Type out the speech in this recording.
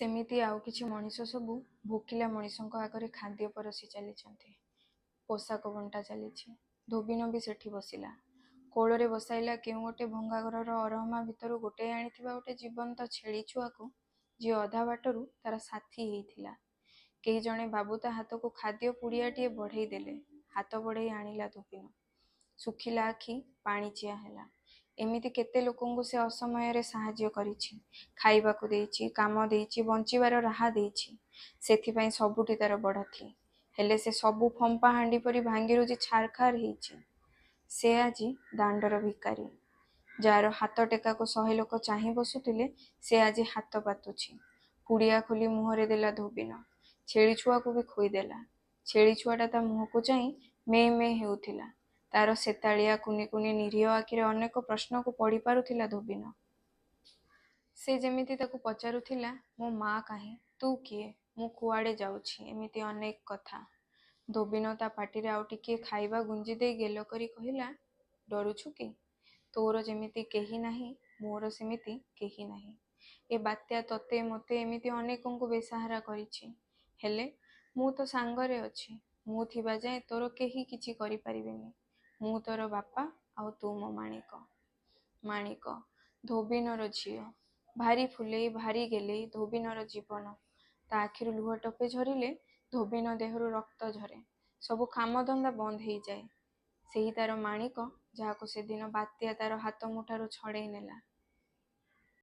ସେମିତି ଆଉ କିଛି ମଣିଷ ସବୁ ଭୋକିଲା ମଣିଷଙ୍କ ଆଗରେ ଖାଦ୍ୟ ପରସି ଚାଲିଛନ୍ତି। ପୋଷାକ ବଣ୍ଟା ଚାଲିଛି। ଧୋବିନ ବି ସେଠି ବସିଲା। କୋଳରେ ବସାଇଲା କେଉଁ ଗୋଟେ ଭଙ୍ଗା ଘରର ଅରମା ଭିତରୁ ଗୋଟେଇ ଆଣିଥିବା ଗୋଟେ ଜୀବନ୍ତ ଛେଳି ଛୁଆକୁ, ଯିଏ ଅଧା ବାଟରୁ ତାର ସାଥୀ ହେଇଥିଲା। କେହି ଜଣେ ବାବୁ ତା ହାତକୁ ଖାଦ୍ୟ ପୁଡ଼ିଆଟିଏ ବଢ଼େଇ ଦେଲେ। ହାତ ବଢ଼େଇ ଆଣିଲା ଧୋବିନ। ଶୁଖିଲା ଆଖି ପାଣିଚିଆ ହେଲା। ଏମିତି କେତେ ଲୋକଙ୍କୁ ସେ ଅସମୟରେ ସାହାଯ୍ୟ କରିଛି, ଖାଇବାକୁ ଦେଇଛି, କାମ ଦେଇଛି, ବଞ୍ଚିବାର ରାହା ଦେଇଛି। ସେଥିପାଇଁ ସବୁଠି ତାର ବଢ଼ାତି। ହେଲେ ସେ ସବୁ ଫମ୍ପା ହାଣ୍ଡି ପରି ଭାଙ୍ଗିରୁଜି ଛାରଖାର ହେଇଛି। ସେ ଆଜି ଦାଣ୍ଡର ଭିକାରୀ, ଯାହାର ହାତ ଟେକାକୁ 100 ଲୋକ ଚାହିଁ ବସୁଥିଲେ, ସେ ଆଜି ହାତ ପାତୁଛି। ପୁଡ଼ିଆ ଖୋଲି ମୁହଁରେ ଦେଲା ଧୋବିନ। ଛେଳି ଛୁଆକୁ ବି ଖୋଇଦେଲା। ଛେଳି ଛୁଆଟା ତା ମୁହଁକୁ ଚାହିଁ ମେ ମେ ହେଉଥିଲା। ତାର ସେତାଳିଆ କୁନି କୁନି ନିରୀହ ଆଖିରେ ଅନେକ ପ୍ରଶ୍ନକୁ ପଢ଼ି ପାରୁଥିଲା ଧୋବିନ। ସେ ଯେମିତି ତାକୁ ପଚାରୁଥିଲା, ମୋ ମା କାହିଁ, ତୁ କିଏ, ମୁଁ କୁଆଡ଼େ ଯାଉଛି, ଏମିତି ଅନେକ କଥା। ଧୋବିନ ତା ପାଟିରେ ଆଉ ଟିକିଏ ଖାଇବା ଗୁଞ୍ଜି ଦେଇ ଗେଲ କରି କହିଲା, ଡରୁଛୁ କି? ତୋର ଯେମିତି କେହି ନାହିଁ, ମୋର ସେମିତି କେହି ନାହିଁ। ଏ ବାତ୍ୟା ତତେ ମୋତେ ଏମିତି ଅନେକଙ୍କୁ ବେସାହାରା କରିଛି। ହେଲେ ମୁଁ ତ ସାଙ୍ଗରେ ଅଛି। ମୁଁ ଥିବା ଯାଏ ତୋର କେହି କିଛି କରିପାରିବେନି। ମୁଁ ତୋର ବାପା, ଆଉ ତୁ ମୋ ମାଣିକ। ମାଣିକ, ଧୋବିନର ଝିଅ। ଭାରି ଫୁଲେଇ, ଭାରି ଗେଲେଇ ଧୋବିନର ଜୀବନ। ତା ଆଖିରୁ ଲୁହ ଟୋପେ ଝରିଲେ ଧୋବିନ ଦେହରୁ ରକ୍ତ ଝରେ। ସବୁ କାମଧନ୍ଦା ବନ୍ଦ ହେଇଯାଏ। ସେହି ତାର ମାଣିକ, ଯାହାକୁ ସେଦିନ ବାତ୍ୟା ତାର ହାତ ମୁଠାରୁ ଛଡ଼େଇ ନେଲା।